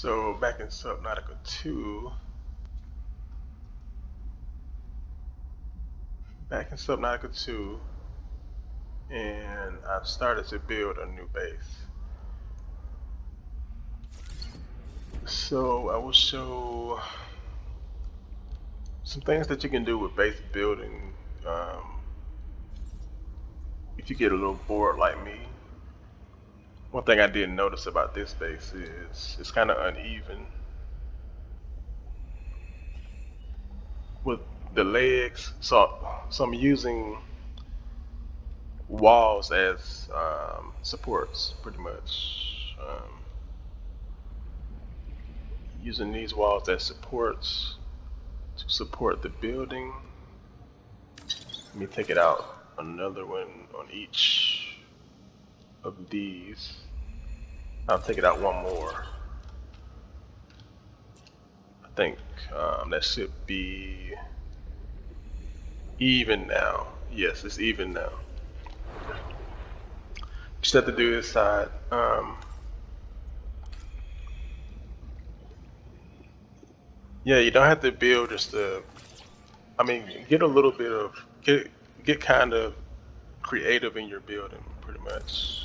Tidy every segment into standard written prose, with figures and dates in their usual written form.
So back in Subnautica 2, and I've started to build a new base. So I will show some things that you can do with base building if you get a little bored like me. One thing I didn't notice about this base is it's kind of uneven with the legs. So I'm using walls as supports, pretty much. Using these walls as supports to support the building. Let me take it out. Another one on each of these. I'll take it out one more. I think that should be even now. Yes, it's even now. Just have to do this side. Yeah, you don't have to build just get a little bit of get kind of creative in your building, pretty much.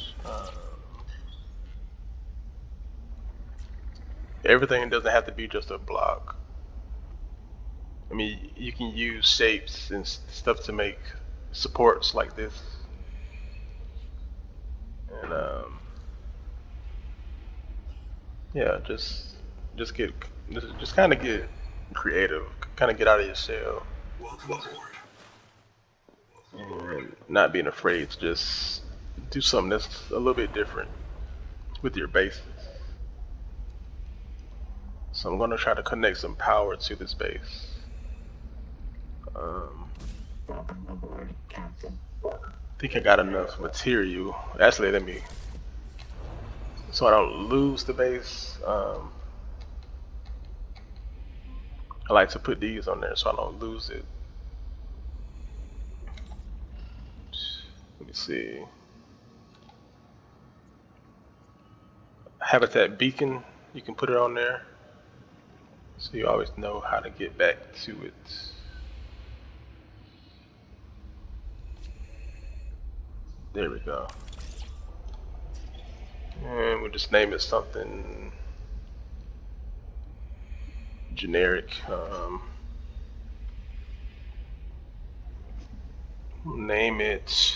Everything doesn't have to be just a block. I mean, you can use shapes and stuff to make supports like this, and yeah, just kind of get creative, kind of get out of your shell, and not being afraid to just do something that's a little bit different with your bases. So I'm going to try to connect some power to this base. I think I got enough material. Actually, so I don't lose the base. I like to put these on there so I don't lose it. Let me see. Habitat beacon, you can put it on there so you always know how to get back to it. There we go. And we'll just name it something generic. We'll name it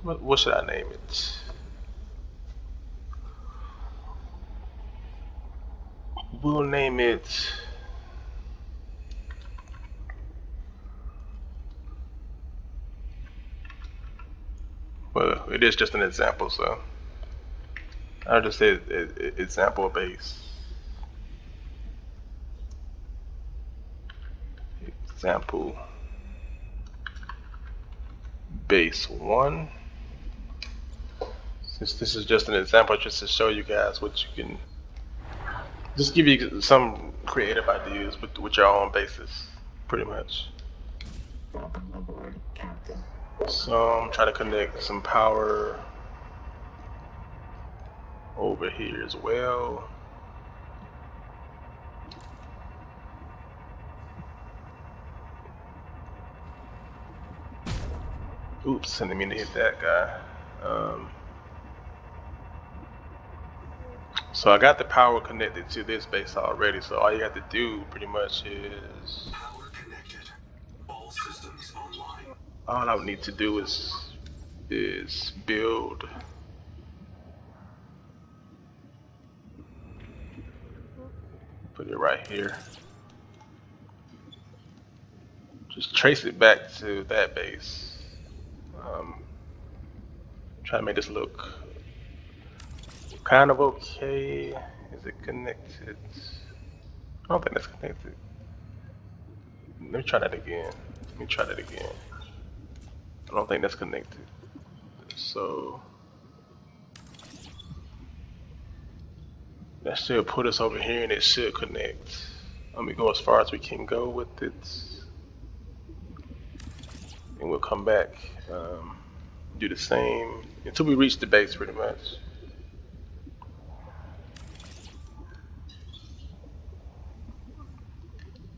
what should I name it? We'll name it well, it is just an example, so I'll just say example base. Example base 1. Since this is just an example, just to show you guys what you can, just give you some creative ideas with your own bases, pretty much. So I'm trying to connect some power over here as well. Oops, I didn't mean to hit that guy. So I got the power connected to this base already, so all you have to do pretty much is power connected. All systems online. All I would need to do is build. Put it right here. Just trace it back to that base. Try to make this look kind of okay. Is it connected? I don't think that's connected. Let me try that again. I don't think that's connected. So that should put us over here and it should connect. Let me go as far as we can go with it. and we'll come back, do the same until we reach the base pretty much.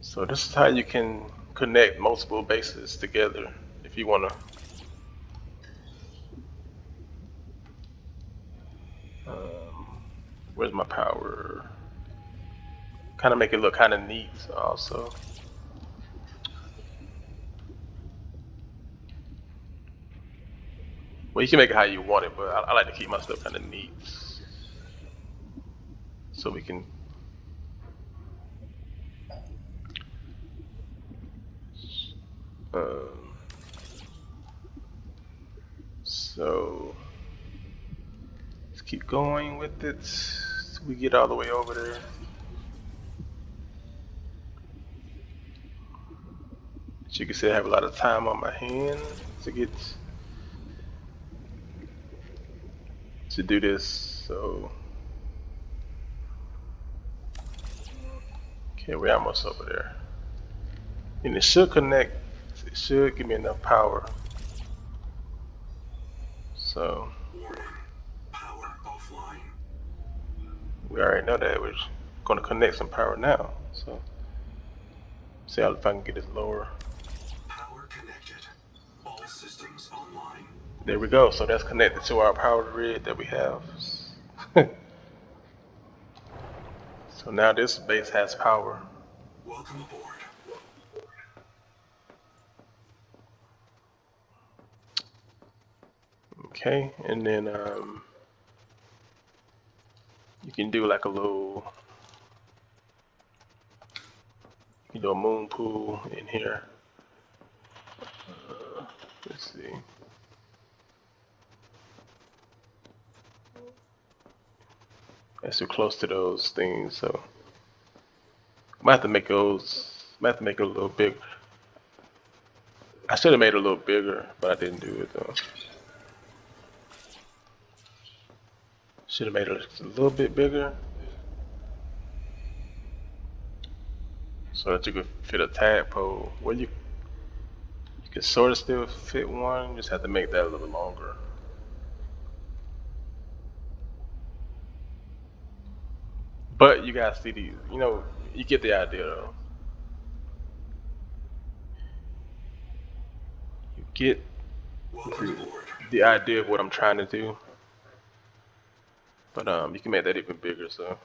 So this is how you can connect multiple bases together if you want to. Where's my power? Kind of make it look kind of neat also. Well, you can make it how you want it, but I like to keep my stuff kind of neat. So we can so let's keep going with it till we get all the way over there. As you can see, I have a lot of time on my hands to get to do this. So okay, we're almost over there, and it should connect. It should give me enough power. So Warning. Power offline. we already know that we're going to connect some power now. So see how if I can get it lower. Power connected. All systems online. There we go. So that's connected to our power grid that we have. So now this base has power. Welcome aboard. Okay, and then you can do like a little, you can do a moon pool in here. Let's see. That's too close to those things, so I might have to make those. Might have to make it a little bigger. I should have made it a little bigger, but I didn't do it though. Should have made it a little bit bigger so that you could fit a tadpole. Well, you can sort of still fit one, you just have to make that a little longer. But you guys see these, you know, you get the idea though. You get Welcome aboard. the idea of what I'm trying to do. But you can make that even bigger, so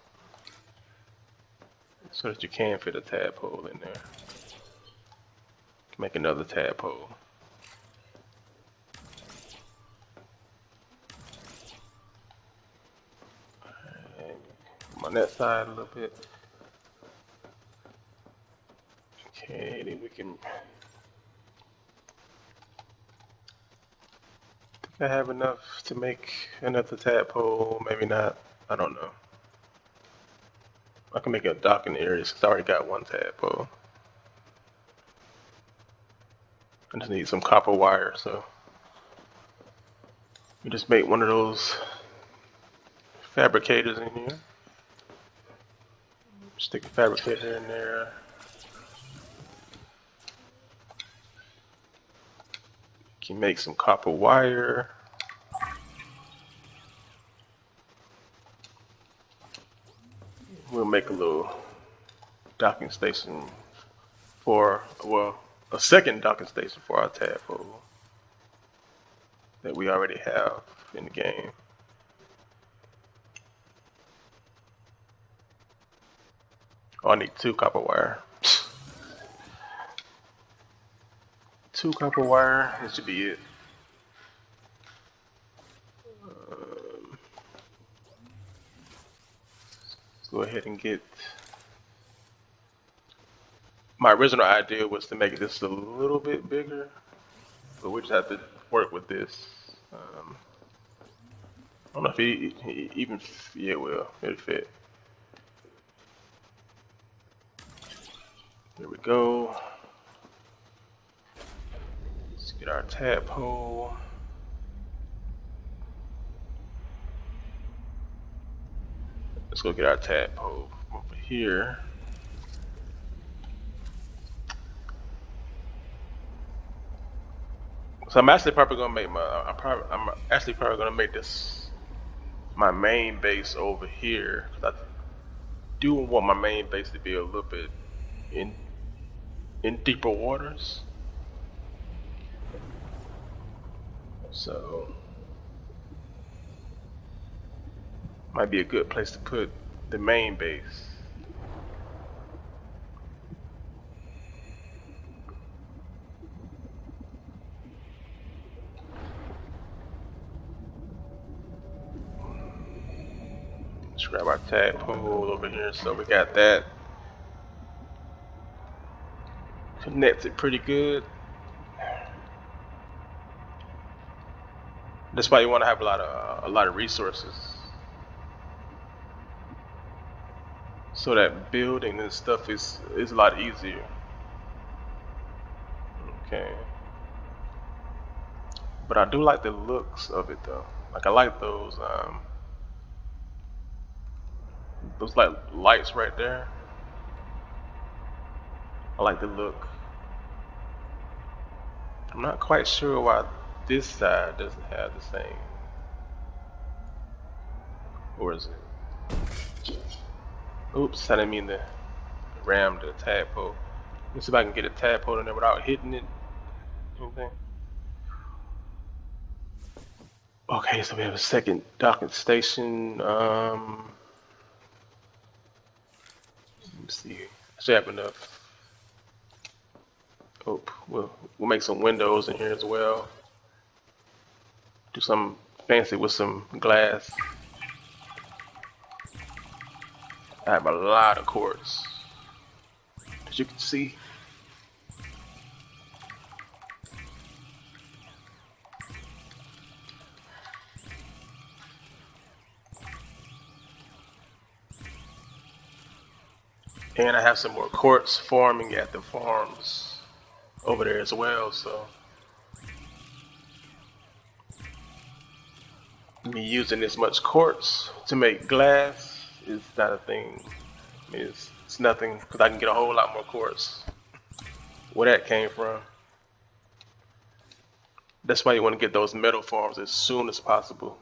that you can fit a tadpole in there. Make another tadpole. And on that side a little bit. Okay, then we can. I have enough to make another tadpole, maybe not, I don't know. I can make a docking area since I already got one tadpole. I just need some copper wire, so you just make one of those fabricators in here. Stick a fabricator in there. You can make some copper wire. We'll make a little docking station for, well, a second docking station for our tadpole that we already have in the game. Oh, I need 2 copper wire. 2 copper wire, that should be it. Let's go ahead and get. My original idea was to make it just a little bit bigger, but we just have to work with this. I don't know if he even, yeah, well, it'll fit. There we go. Let's get our tadpole. Let's go get our tadpole from over here. So I'm actually probably gonna make I'm actually probably gonna make this my main base over here, 'cause I do want my main base to be a little bit in deeper waters. So might be a good place to put the main base. Let's grab our tadpole over here. So we got that connected pretty good. That's why you want to have a lot of resources, so that building and stuff is a lot easier. Okay. But I do like the looks of it though. Like I like those like lights right there. I like the look. I'm not quite sure why this side doesn't have the same. Or is it? Oops, I didn't mean to ram the tadpole. Let's see if I can get a tadpole in there without hitting it. Anything? Okay, so we have a second docking station. Let me see. I should have enough. Oh, we'll make some windows in here as well. Do something fancy with some glass. I have a lot of quartz, as you can see. And I have some more quartz farming at the farms over there as well, so me using this much quartz to make glass is not a thing. I mean, it's nothing, because I can get a whole lot more quartz. Where that came from. That's why you want to get those metal farms as soon as possible.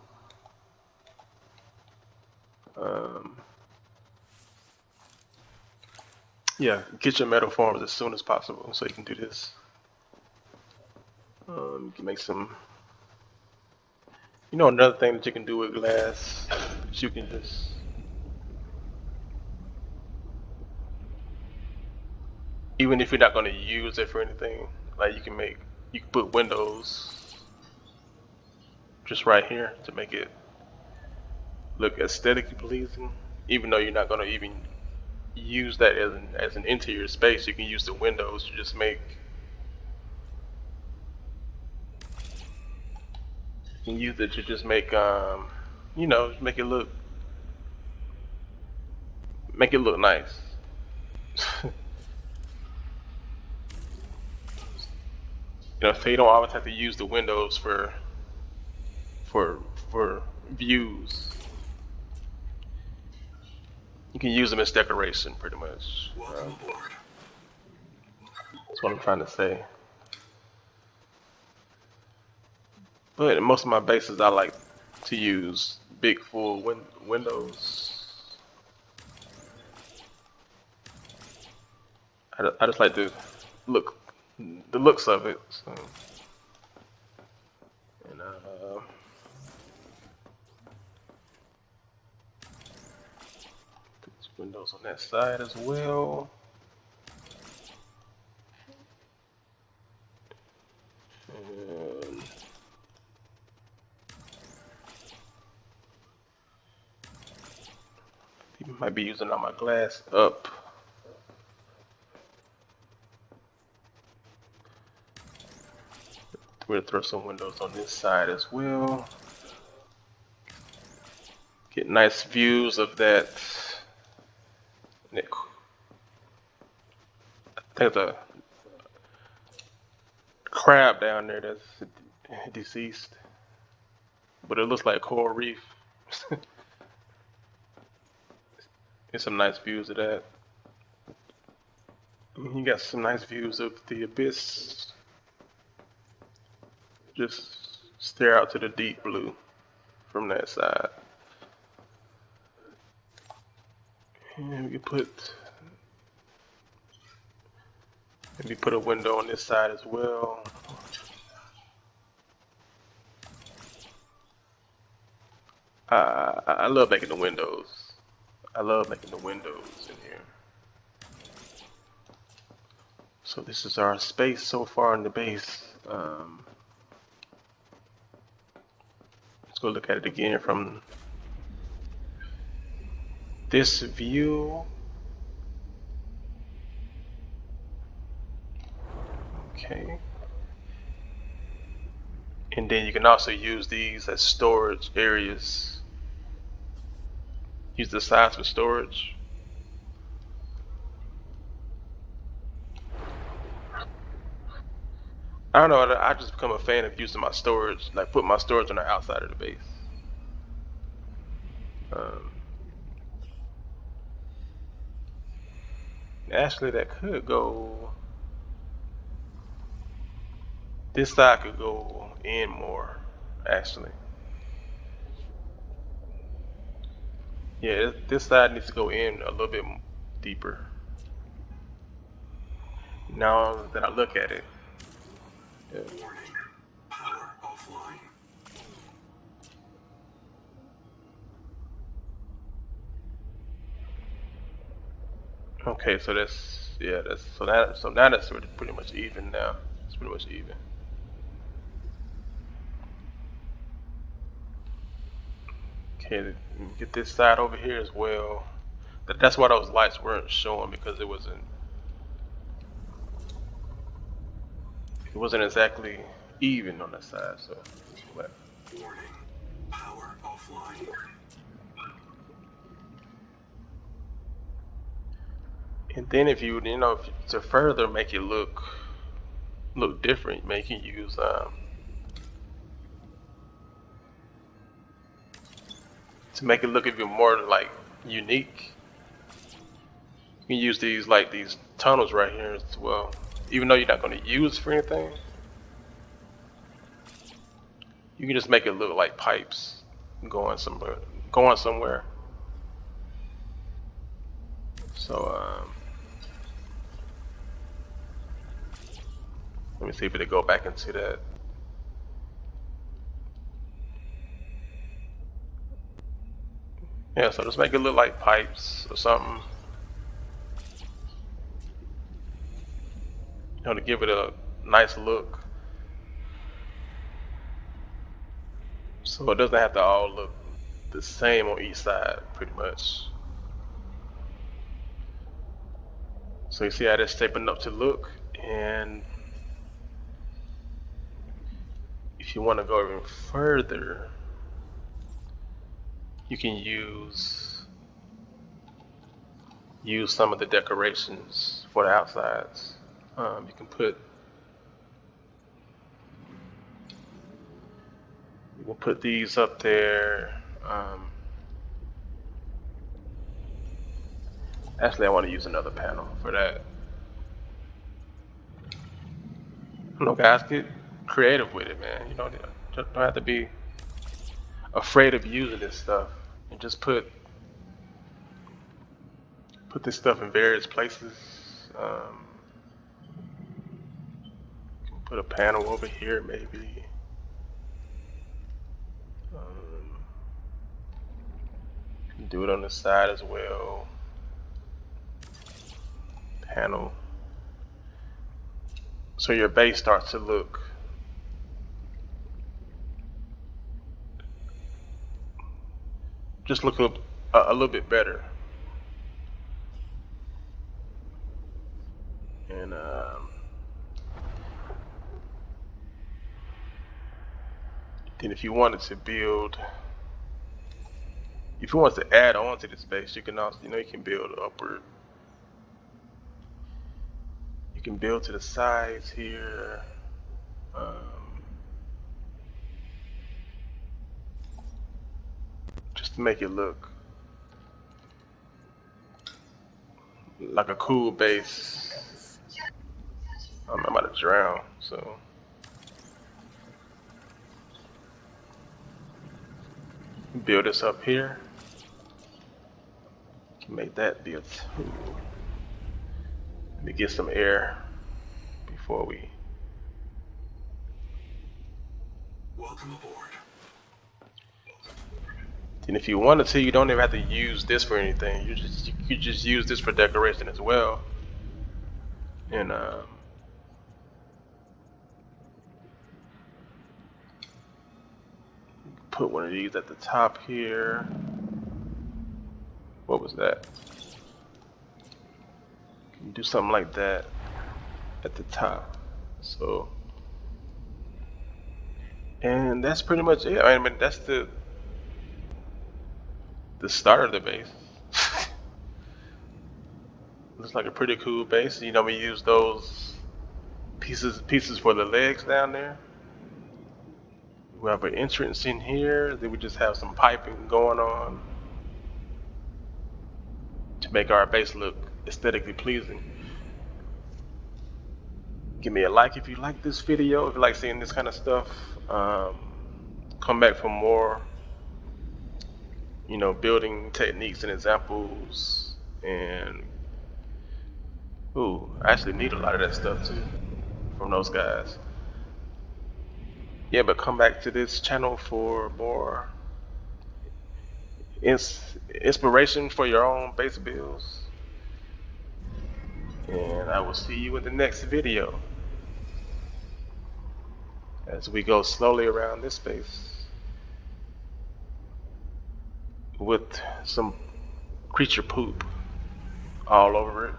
Yeah, get your metal farms as soon as possible so you can do this. You can make some. You know, another thing that you can do with glass is you can just. Even if you're not going to use it for anything, like you can put windows just right here to make it look aesthetically pleasing. Even though you're not going to even use that as an interior space, you can use the windows to just make. You can use it to just make you know, make it look nice. You know, so you don't always have to use the windows for for views. You can use them as decoration, pretty much. Welcome aboard. That's what I'm trying to say. But in most of my bases, I like to use big full windows. I just like look the looks of it. So. And put windows on that side as well. And might be using all my glass up. We're gonna throw some windows on this side as well. Get nice views of that. I think there's a crab down there that's deceased, but it looks like a coral reef. Get some nice views of that. You got some nice views of the abyss. just stare out to the deep blue from that side. And we put maybe put a window on this side as well. I love making the windows. I love making the windows in here. So this is our space so far in the base. Let's go look at it again from this view. Okay. And then you can also use these as storage areas. Use the sides for storage. I don't know, I just become a fan of using my storage, like put my storage on the outside of the base. Actually, that could go. This side could go in more, actually. Yeah, this side needs to go in a little bit deeper. Now that I look at it. Yeah. Warning. Power offline. Okay, so that's so now that's pretty much even now. It's pretty much even. Okay, get this side over here as well. That's why those lights weren't showing, because it wasn't exactly even on that side. So, but Warning. Power offline. and then if you to further make it look different, man, you can use to make it look even more like unique. You can use these tunnels right here as well, even though you're not going to use for anything. You can just make it look like pipes going somewhere. So let me see if it'll go back into that. Yeah, so just make it look like pipes or something. To give it a nice look. So it doesn't have to all look the same on each side, pretty much. So you see how it's shaping up to look, and if you want to go even further, you can use some of the decorations for the outsides. You can put these up there. Actually, I want to use another panel for that. Guys, get creative with it, man. You don't have to be afraid of using this stuff, and just put this stuff in various places. Put a panel over here, maybe. Do it on the side as well. Panel. So your base starts to look a little bit better. And then if you wanted to add on to this base, you can also, you can build upward. You can build to the sides here. Just to make it look like a cool base. I'm about to drown, so Build this up here. Can make that be a 2. Let me get some air before we. Welcome aboard. And if you wanted to, you don't even have to use this for anything. You could just use this for decoration as well. And put one of these at the top here. What was that? Do something like that at the top. So, and that's pretty much it. I mean, that's the start of the base. Looks like a pretty cool base. You know, we use those pieces for the legs down there. We have an entrance in here. Then we just have some piping going on to make our base look aesthetically pleasing. Give me a like if you like this video, if you like seeing this kind of stuff. Come back for more, you know, building techniques and examples. And I actually need a lot of that stuff too from those guys. Yeah, but come back to this channel for more inspiration for your own base builds. And I will see you in the next video as we go slowly around this space with some creature poop all over it.